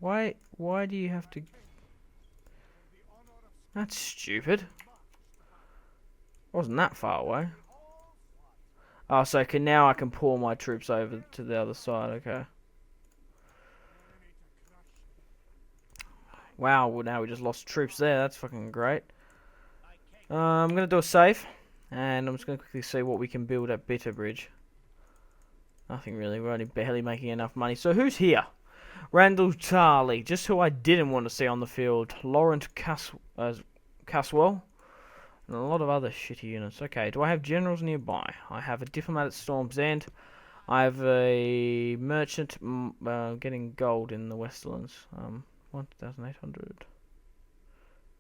Why do you have to... That's stupid. Wasn't that far away. Oh, so now I can pull my troops over to the other side, okay. Wow, well, now we just lost troops there, that's fucking great. I'm going to do a save, and I'm just going to quickly see what we can build at Bitterbridge. Nothing really, we're only barely making enough money. So who's here? Randall Charlie, just who I didn't want to see on the field. Laurent Caswell. And a lot of other shitty units. Okay, do I have generals nearby? I have a diplomat at Storm's End. I have a merchant getting gold in the Westerlands. 1,800.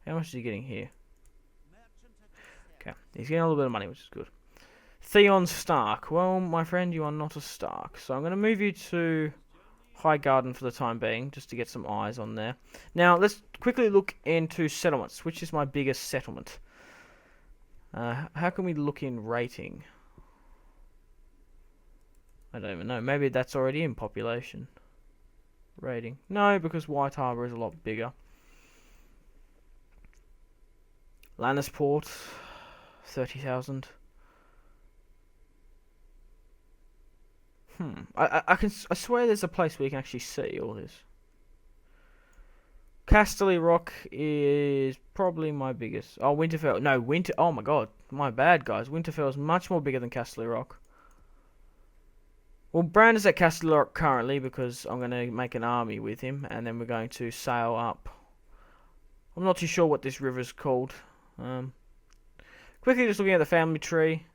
How much is he getting here? Okay, he's getting a little bit of money, which is good. Theon Stark. Well, my friend, you are not a Stark. So I'm going to move you to High Garden for the time being, just to get some eyes on there. Now, let's quickly look into settlements. Which is my biggest settlement? How can we look in rating? I don't even know. Maybe that's already in population. Rating. No, because White Harbour is a lot bigger. Lannisport. 30,000. I swear there's a place where you can actually see all this. Casterly Rock is probably my biggest. Oh, Winterfell. No, Oh my god. My bad, guys. Winterfell is much more bigger than Casterly Rock. Well, Bran is at Casterly Rock currently because I'm going to make an army with him. And then we're going to sail up. I'm not too sure what this river's called. Quickly just looking at the family tree.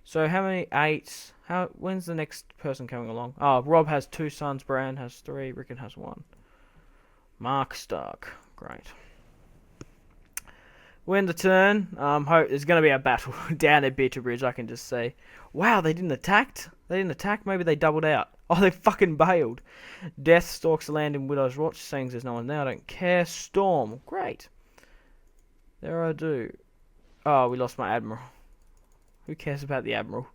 So how many? 8. When's the next person coming along? Oh, Rob has 2 sons. Bran has 3. Rickon has 1. Mark Stark. Great. Win the turn. Hope there's going to be a battle down at Bitterbridge, I can just say. Wow, they didn't attack? They didn't attack? Maybe they doubled out. Oh, they fucking bailed. Death stalks the land in Widow's Watch, saying there's no one there. I don't care. Storm. Great. There I do. Oh, we lost my Admiral. Who cares about the Admiral?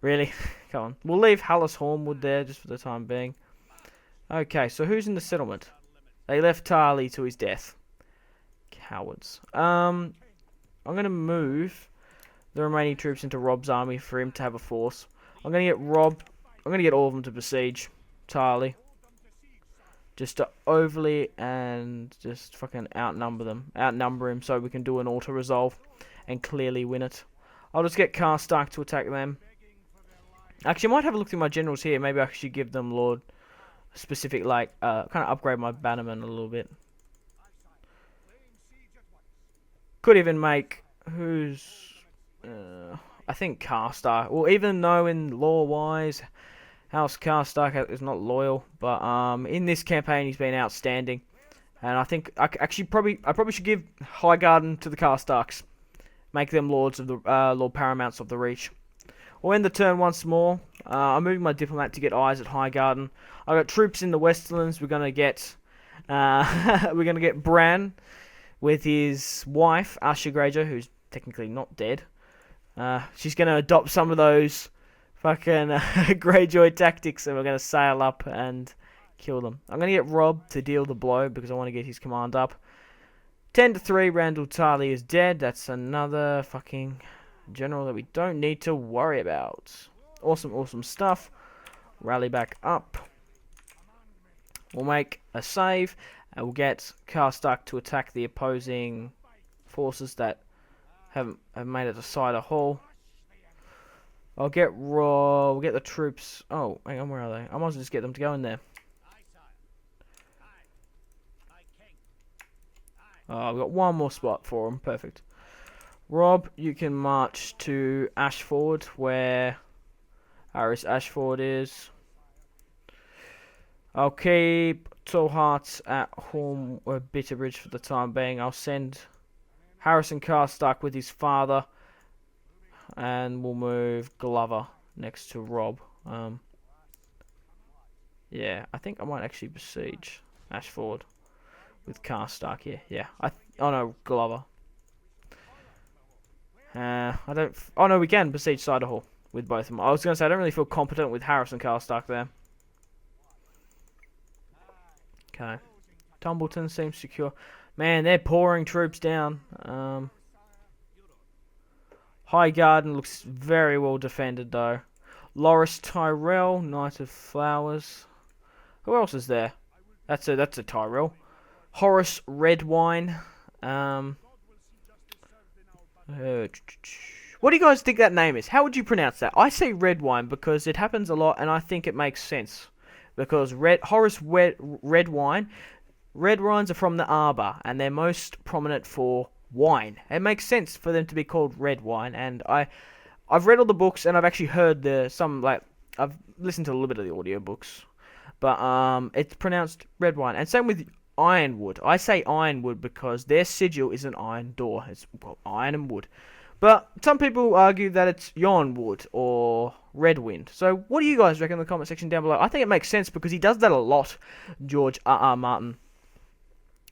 Really? Come on. We'll leave Hallis Hornwood there just for the time being. Okay, so who's in the settlement? They left Tarly to his death. Cowards. I'm going to move the remaining troops into Rob's army for him to have a force. I'm going to get all of them to besiege Tarly. Just to overly and just fucking outnumber them. Outnumber him so we can do an auto-resolve and clearly win it. I'll just get Karstark to attack them. Actually, I might have a look through my generals here. Maybe I should give them Lord specific, like, kind of upgrade my bannerman a little bit. Could even make, I think Karstark. Well, even though in lore-wise, House Karstark is not loyal, but in this campaign he's been outstanding. And I think, I probably should give Highgarden to the Karstarks. Make them lords of the, Lord Paramounts of the Reach. We'll end the turn once more. I'm moving my diplomat to get eyes at Highgarden. I got troops in the Westerlands. We're gonna get Bran with his wife Asha Greyjoy, who's technically not dead. She's gonna adopt some of those fucking Greyjoy tactics, and we're gonna sail up and kill them. I'm gonna get Rob to deal the blow because I want to get his command up. 10-3, Randall Tarly is dead. That's another fucking general that we don't need to worry about. Awesome stuff. Rally back up. We'll make a save, and we'll get Karstark to attack the opposing forces that have made it to Cider Hall. We'll get the troops. Oh, hang on, where are they? I might as well just get them to go in there. Oh, we've got one more spot for them. Perfect. Rob, you can march to Ashford, where Aris Ashford is. I'll keep Tall Hearts at Bitterbridge for the time being. I'll send Harrison Karstark with his father, and we'll move Glover next to Rob. Yeah, I think I might actually besiege Ashford with Karstark here. Yeah, oh no, Glover. Oh no, we can besiege Cider Hall with both of them. I was going to say I don't really feel competent with Harrison Karstark there. Okay. Tumbleton seems secure. Man, they're pouring troops down. High Garden looks very well defended though. Loris Tyrell, Knight of Flowers. Who else is there? That's a Tyrell. Horace Redwine. Um, what do you guys think that name is? How would you pronounce that? I say Redwine because it happens a lot, and I think it makes sense. Because Redwine, red wines are from the arbor, and they're most prominent for wine. It makes sense for them to be called red wine, and I've read all the books, and I've actually heard I've listened to a little bit of the audiobooks, but it's pronounced red wine. And same with Ironwood. I say Ironwood because their sigil is an iron door. It's iron and wood. But some people argue that it's Yarnwood or Redwind. So what do you guys reckon in the comment section down below? I think it makes sense because he does that a lot, George R.R. Martin.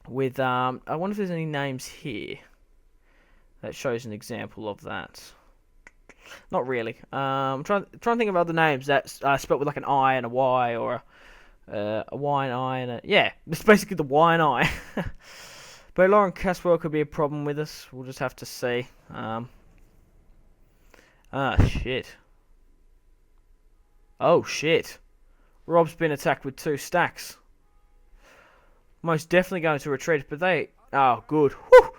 With I wonder if there's any names here that shows an example of that. Not really. I'm trying to think of other names that spelled with like an I and a Y, or a Y and I and a... Yeah, it's basically the Y and I. But Lauren Caswell could be a problem with us. We'll just have to see. Shit. Oh, shit. Rob's been attacked with 2 stacks. Most definitely going to retreat, but they... Oh, good. Whew!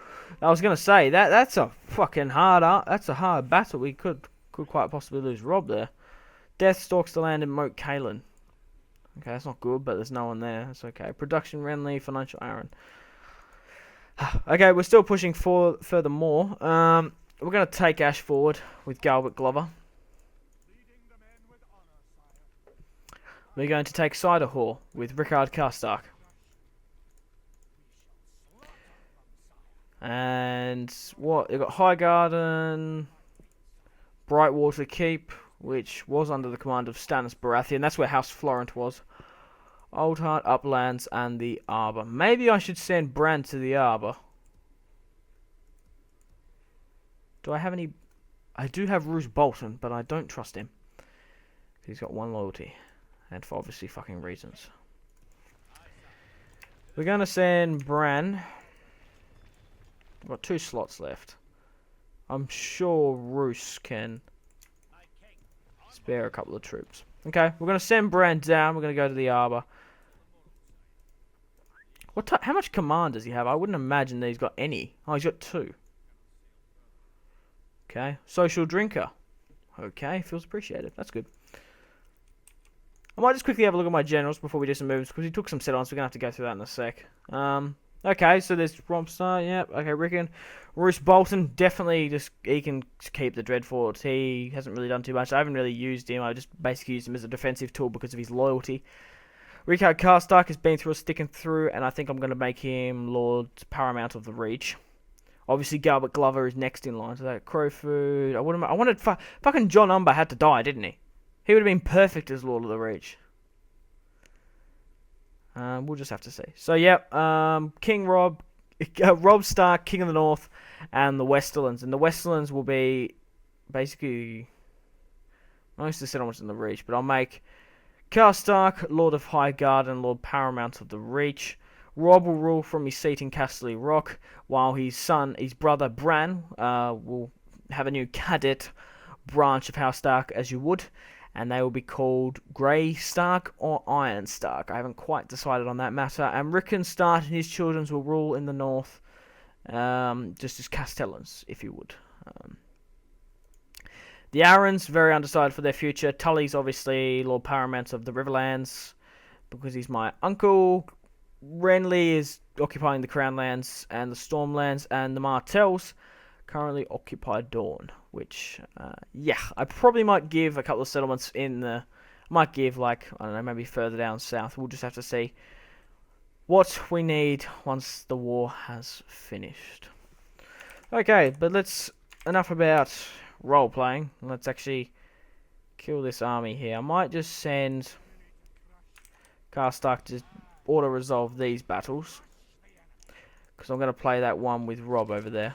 I was going to say, that's a fucking that's a hard battle. We could quite possibly lose Rob there. Death stalks the land in Moat Cailin. Okay, that's not good, but there's no one there. That's okay. Production Renly, Financial Aaron. Okay, we're still pushing furthermore. We're going to take Ash forward with Galbert Glover. We're going to take Ciderhall with Rickard Karstark. And what? You've got Highgarden, Brightwater Keep, which was under the command of Stannis Baratheon. That's where House Florent was. Oldheart, Uplands, and the Arbor. Maybe I should send Bran to the Arbor. Do I have any... I do have Roose Bolton, but I don't trust him. He's got 1 loyalty. And for obviously fucking reasons. We're going to send Bran. We've got 2 slots left. I'm sure Roose can spare a couple of troops. Okay, we're going to send Bran down. We're going to go to the Arbor. How much command does he have? I wouldn't imagine that he's got any. Oh, he's got 2. Okay, social drinker. Okay, feels appreciated. That's good. I might just quickly have a look at my generals before we do some moves, because he took some set-ons. We're going to have to go through that in a sec. Okay, so there's Rompstar, yep. Okay, Rickon. Roose Bolton, definitely he can keep the Dreadfort. He hasn't really done too much. I haven't really used him. I just basically used him as a defensive tool because of his loyalty. Rickard Karstark has been through a stick and through, and I think I'm going to make him Lord Paramount of the Reach. Obviously, Galbert Glover is next in line to that. Crowfoot. I wanted fucking John Umber had to die, didn't he? He would have been perfect as Lord of the Reach. We'll just have to see. So, yep. King Rob, Rob Stark, King of the North, and the Westerlands. And the Westerlands will be basically most of the settlements in the Reach. But I'll make Karstark Lord of Highgarden, Lord Paramount of the Reach. Rob will rule from his seat in Casterly Rock, while his brother Bran, will have a new cadet branch of House Stark, as you would, and they will be called Grey Stark or Iron Stark. I haven't quite decided on that matter. And Rickon Stark and his children will rule in the north, just as Castellans, if you would. The Arryns, very undecided for their future. Tully's obviously Lord Paramount of the Riverlands, because he's my uncle. Renly is occupying the Crownlands and the Stormlands, and the Martells currently occupy Dawn, which, yeah, I probably might give a couple of settlements might give, like, I don't know, maybe further down south. We'll just have to see what we need once the war has finished. Okay, but enough about role-playing. Let's actually kill this army here. I might just send Karstark to auto-resolve these battles, because I'm going to play that one with Rob over there.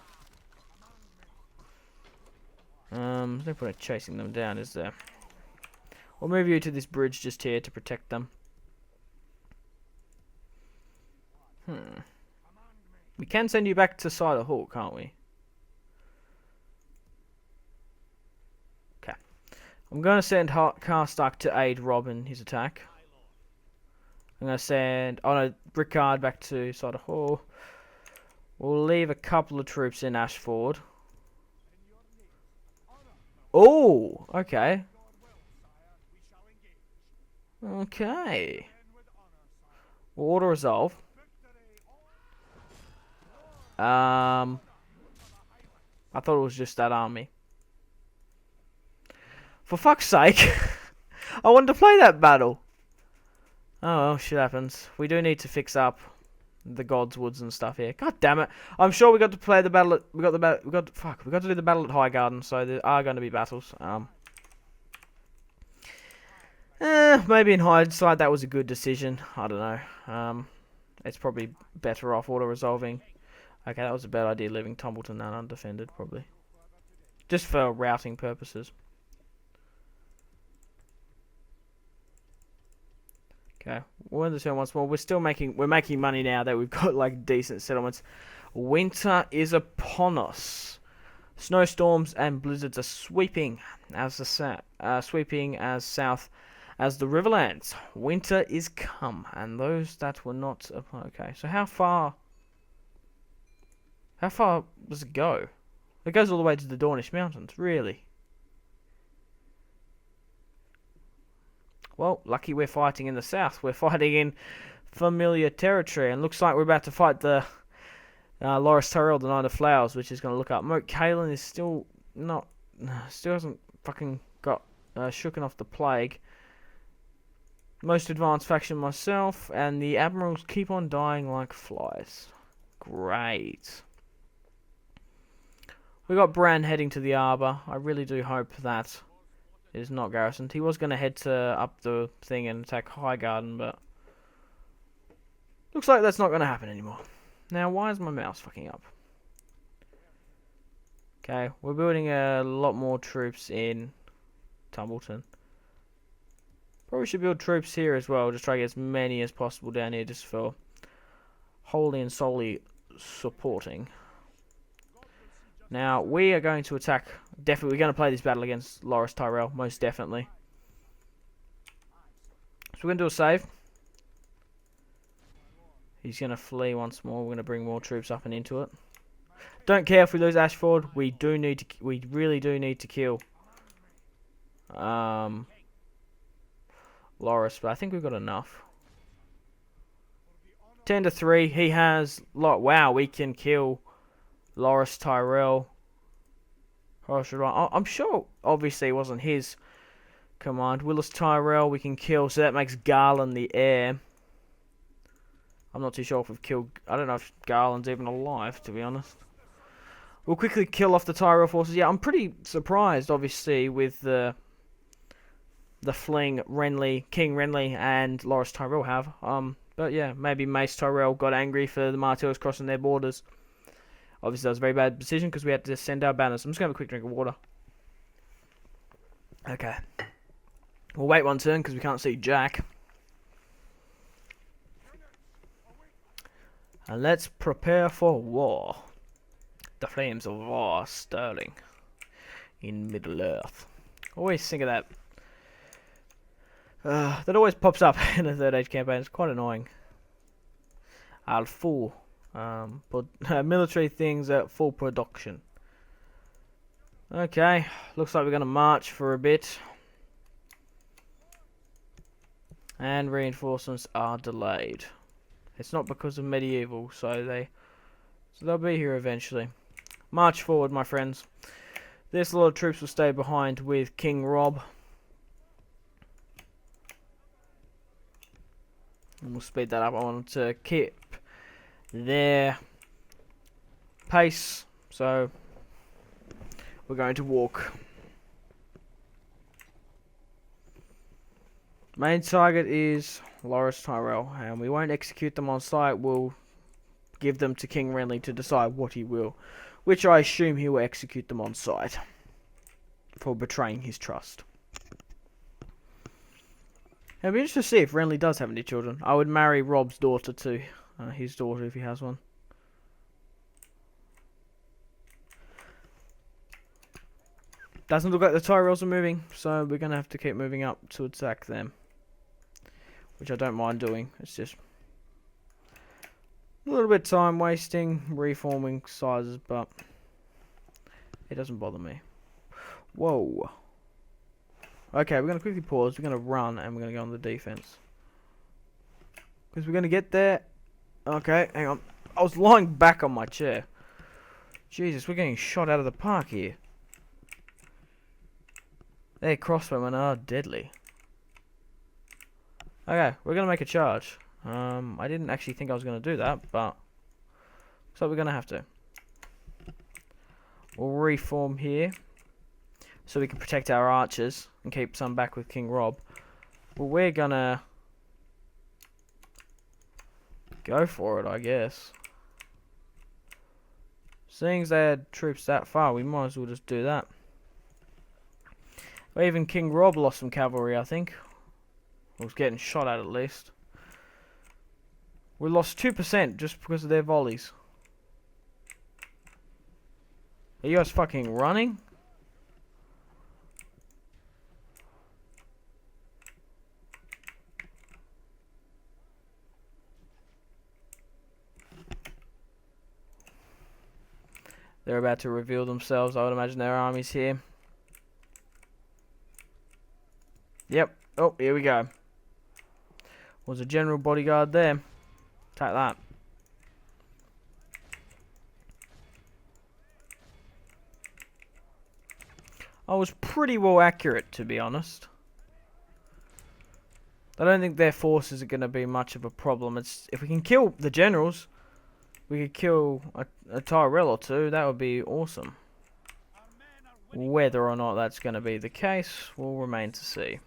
There's no point in chasing them down, is there? We'll move you to this bridge just here to protect them. We can send you back to Cider Hall, can't we? Okay. I'm going to send Karstark to aid Rob in his attack. I'm going to send... Oh no, Rickard back to Cider Hall. We'll leave a couple of troops in Ashford. Oh, okay. Okay. We'll auto-resolve. I thought it was just that army. For fuck's sake. I wanted to play that battle. Oh well, shit happens. We do need to fix up the God's Woods and stuff here. God damn it! I'm sure we got to play the battle. We got to do the battle at Highgarden. So there are going to be battles. Maybe in hindsight that was a good decision. I don't know. It's probably better off auto resolving. Okay, that was a bad idea leaving Tumbleton undefended, probably. Just for routing purposes. Okay, we'll end the turn once more. We're making money now that we've got like decent settlements. Winter is upon us. Snowstorms and blizzards are sweeping as south as the Riverlands. Winter is come, and those that were not okay. So how far does it go? It goes all the way to the Dornish Mountains, really. Well, lucky we're fighting in the south. We're fighting in familiar territory, and looks like we're about to fight the Loras Tyrell, the Knight of Flowers, which is going to look up. Moat Cailin is still hasn't fucking got shooken off the plague. Most advanced faction myself, and the admirals keep on dying like flies. Great. We got Bran heading to the Arbor. I really do hope that is not garrisoned. He was going to head to up the thing and attack Highgarden, but looks like that's not going to happen anymore. Now, why is my mouse fucking up? Okay, we're building a lot more troops in Tumbleton. Probably should build troops here as well. Just try to get as many as possible down here, just for wholly and solely supporting. Now, we are going to attack. Definitely, we're going to play this battle against Loras Tyrell, most definitely. So we're going to do a save. He's going to flee once more. We're going to bring more troops up and into it. Don't care if we lose Ashford. We really do need to kill Loras, but I think we've got enough. 10-3. He has wow, we can kill Loras Tyrell. I'm sure, obviously, it wasn't his command. Willis Tyrell, we can kill, so that makes Garland the heir. I'm not too sure if we've killed. I don't know if Garland's even alive, to be honest. We'll quickly kill off the Tyrell forces. Yeah, I'm pretty surprised, obviously, with the fleeing King Renly and Loras Tyrell have. But yeah, maybe Mace Tyrell got angry for the Martells crossing their borders. Obviously, that was a very bad decision because we had to send our banners. I'm just going to have a quick drink of water. Okay. We'll wait one turn because we can't see Jack. And let's prepare for war. The flames of war stirring in Middle-earth. Always think of that. That always pops up in a Third Age campaign. It's quite annoying. Al full. Military things at full production. Okay, looks like we're going to march for a bit. And reinforcements are delayed. It's not because of medieval, so they'll be here eventually. March forward, my friends. This lot of troops will stay behind with King Rob. And we'll speed that up. I want to keep their pace, so we're going to walk. Main target is Loras Tyrell, and we won't execute them on sight. We'll give them to King Renly to decide what he will, which I assume he will execute them on sight for betraying his trust. It'll be interesting to see if Renly does have any children. I would marry Rob's daughter to his daughter if he has one. Doesn't look like the Tyrells are moving, so we're going to have to keep moving up to attack them. Which I don't mind doing. It's just a little bit time wasting, reforming sizes, but it doesn't bother me. Whoa. Okay, we're going to quickly pause. We're going to run, and we're going to go on the defense. Because we're going to get there. Okay, hang on. I was lying back on my chair. Jesus, we're getting shot out of the park here. Their crossbowmen are deadly. Okay, we're going to make a charge. I didn't actually think I was going to do that, but so we're going to have to. We'll reform here so we can protect our archers and keep some back with King Rob. Well, we're going to go for it, I guess. Seeing as they had troops that far, we might as well just do that. But even King Rob lost some cavalry, I think. Was getting shot at least. We lost 2% just because of their volleys. Are you guys fucking running? They're about to reveal themselves. I would imagine their army's here. Yep. Oh, here we go. Was a general bodyguard there. Take that. I was pretty well accurate, to be honest. I don't think their forces are going to be much of a problem. It's if we can kill the generals, we could kill a Tyrell or two. That would be awesome. Whether or not that's going to be the case will remain to see.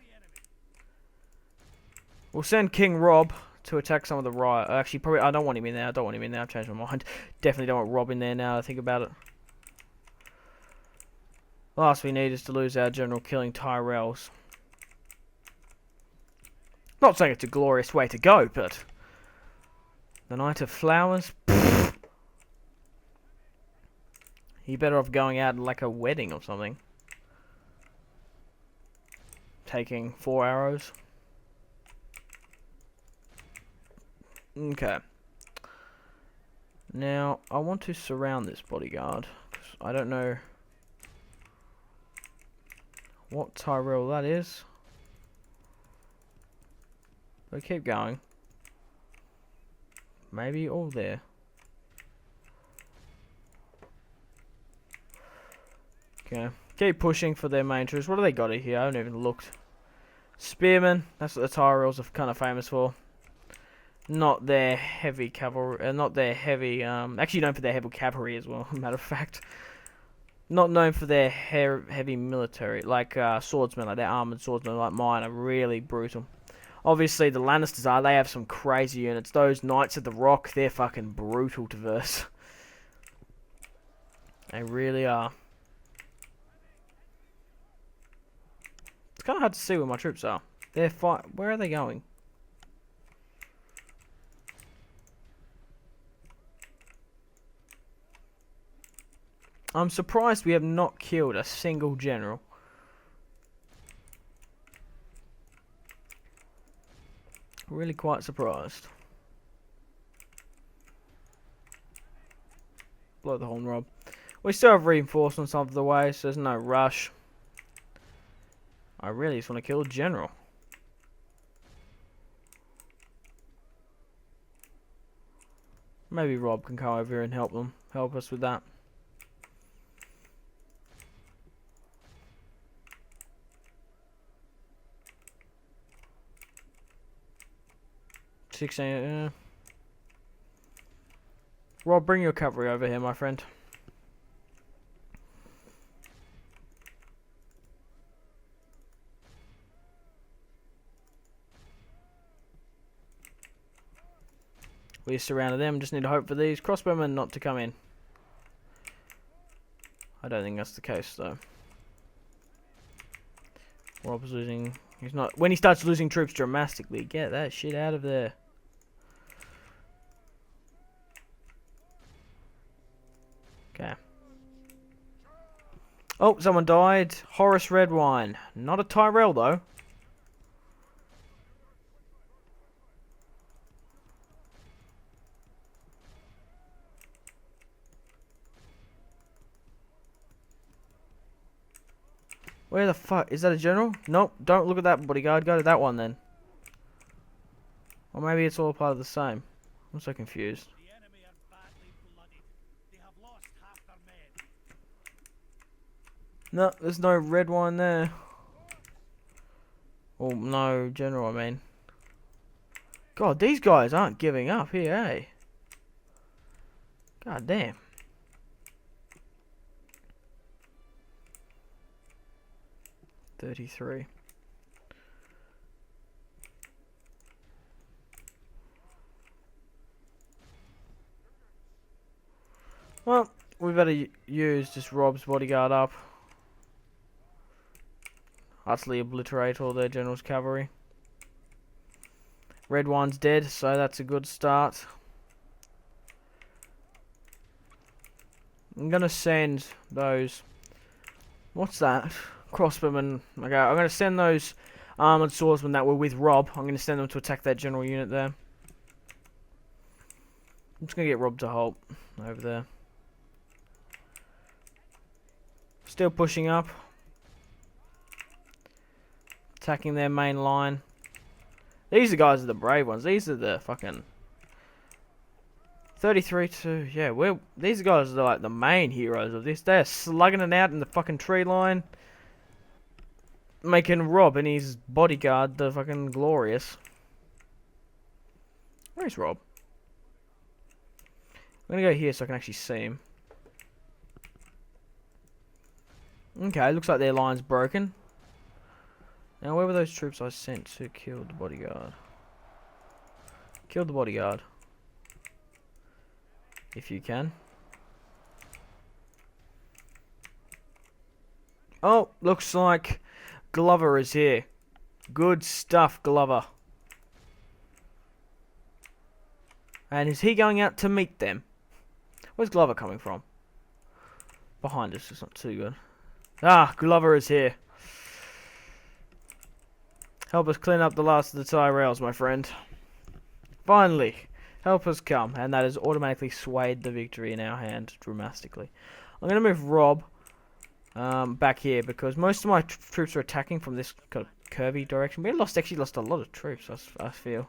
We'll send King Rob to attack some of the riot. Actually, probably I don't want him in there. I don't want him in there. I've changed my mind. Definitely don't want Rob in there now that I think about it. Last we need is to lose our general killing Tyrells. Not saying it's a glorious way to go, but the Knight of Flowers. Pfft. He better off going out like a wedding or something. Taking 4 arrows. Okay. Now, I want to surround this bodyguard. 'Cause I don't know what Tyrell that is. But keep going. Maybe all there. Okay. Keep pushing for their main troops. What do they got here? I haven't even looked. Spearmen. That's what the Tyrells are kind of famous for. Not their heavy cavalry, not their heavy, actually known for their heavy cavalry as well, matter of fact. Not known for their heavy military, like swordsmen, like their armoured swordsmen like mine are really brutal. Obviously the Lannisters are, they have some crazy units. Those Knights of the Rock, they're fucking brutal to verse. They really are. It's kind of hard to see where my troops are. They're where are they going? I'm surprised we have not killed a single general. Really quite surprised. Blow the horn, Rob. We still have reinforcements on the way, so there's no rush. I really just want to kill a general. Maybe Rob can come over here and help us with that. Rob, bring your cavalry over here, my friend. We surrounded them. Just need to hope for these crossbowmen not to come in. I don't think that's the case, though. Rob's losing. He's not. When he starts losing troops dramatically, get that shit out of there. Oh, someone died. Horace Redwine. Not a Tyrell, though. Where the fuck? Is that a general? Nope, don't look at that bodyguard. Go to that one then. Or maybe it's all part of the same. I'm so confused. No, there's no red one there. Oh, no general, I mean. God, these guys aren't giving up here, eh? God damn. $33. Well, we better use just Rob's bodyguard up. Utterly obliterate all their general's cavalry. Red one's dead, so that's a good start. I'm gonna send those. What's that? Crossbowmen. Okay, I'm gonna send those armored swordsmen that were with Rob. I'm gonna send them to attack that general unit there. I'm just gonna get Rob to halt over there. Still pushing up. Attacking their main line. These are guys are the brave ones. These are the fucking 33 to yeah. These guys are like the main heroes of this. They're slugging it out in the fucking tree line, making Rob and his bodyguard the fucking glorious. Where's Rob? I'm gonna go here so I can actually see him. Okay, looks like their line's broken. Now, where were those troops I sent to kill the bodyguard? Kill the bodyguard. If you can. Oh, looks like Glover is here. Good stuff, Glover. And is he going out to meet them? Where's Glover coming from? Behind us, it's not too good. Ah, Glover is here. Help us clean up the last of the Tyrells, my friend. Finally, help us come. And that has automatically swayed the victory in our hand dramatically. I'm going to move Rob back here because most of my troops are attacking from this kind of curvy direction. We actually lost a lot of troops, I feel.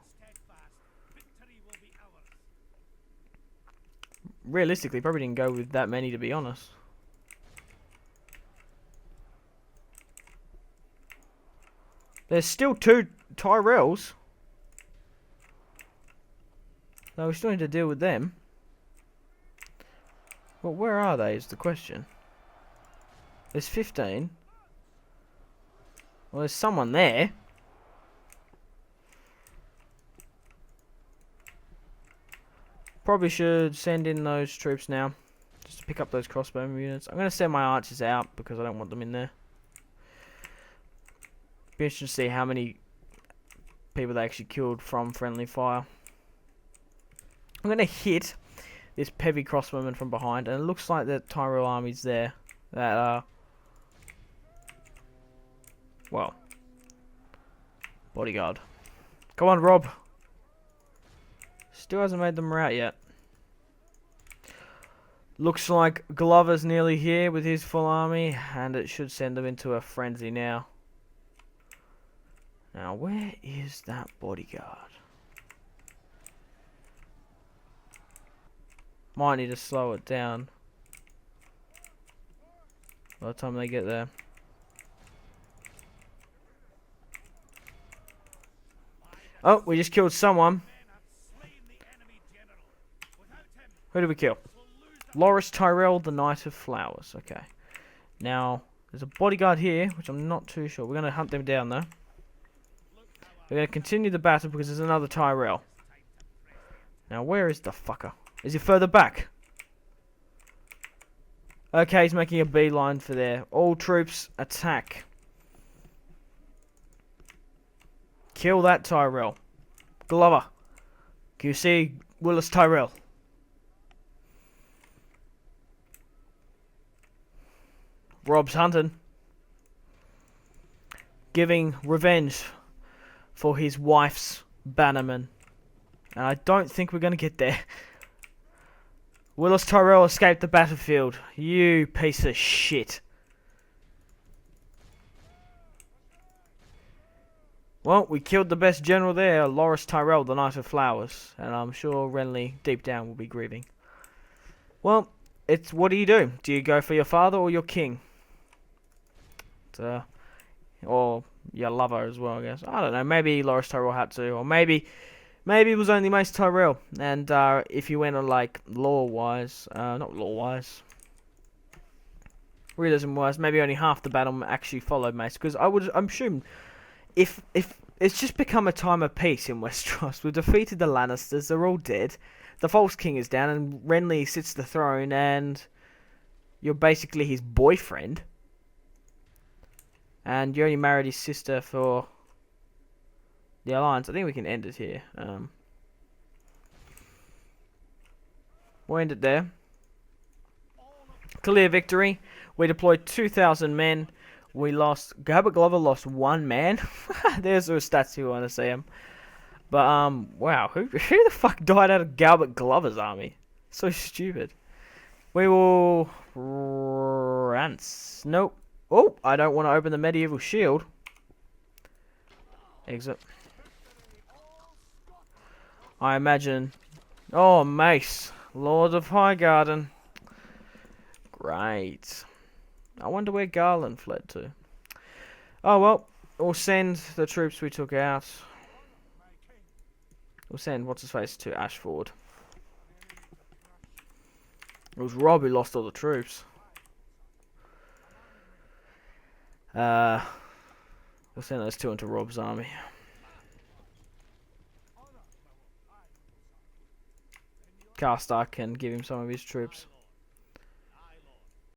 Realistically, probably didn't go with that many, to be honest. There's still 2 Tyrells. So we still need to deal with them. But where are they is the question. There's 15. Well, there's someone there. Probably should send in those troops now. Just to pick up those crossbow units. I'm going to send my archers out because I don't want them in there. Be interested to see how many people they actually killed from friendly fire. I'm going to hit this heavy crossbowman from behind, and it looks like the Tyrell army's there. That are, well, bodyguard. Come on, Rob. Still hasn't made them rout yet. Looks like Glover's nearly here with his full army, and it should send them into a frenzy now. Now, where is that bodyguard? Might need to slow it down by the time they get there. Oh, we just killed someone. Who did we kill? Loris Tyrell, the Knight of Flowers. Okay. Now, there's a bodyguard here, which I'm not too sure. We're going to hunt them down, though. We're going to continue the battle because there's another Tyrell. Now, where is the fucker? Is he further back? Okay, he's making a beeline for there. All troops, attack. Kill that Tyrell. Glover. Can you see Willis Tyrell? Rob's hunting. Giving revenge for his wife's bannerman. And I don't think we're going to get there. Willis Tyrell escaped the battlefield. You piece of shit. Well, we killed the best general there, Loras Tyrell, the Knight of Flowers. And I'm sure Renly, deep down, will be grieving. Well, it's what do? Do you go for your father or your king? Or your lover as well, I guess. I don't know, maybe Loras Tyrell had to. Or maybe it was only Mace Tyrell. And if you went on, like, lore-wise, not lore-wise, realism-wise, maybe only half the battle actually followed Mace. Because I'm assuming if it's just become a time of peace in Westeros. We've defeated the Lannisters, they're all dead. The False King is down, and Renly sits the throne, and you're basically his boyfriend. And you only married his sister for the alliance. I think we can end it here. We'll end it there. Clear victory. We deployed 2,000 men. We lost. Gilbert Glover lost 1 man. There's the stats you want to see him. But wow, who the fuck died out of Gilbert Glover's army? So stupid. We will rants. Nope. Oh, I don't want to open the medieval shield. Exit. I imagine. Oh, Mace, Lord of Highgarden. Great. I wonder where Garland fled to. Oh well, we'll send the troops we took out. We'll send what's his face to Ashford. It was Rob who lost all the troops. We'll send those 2 into Rob's army. Karstark can give him some of his troops.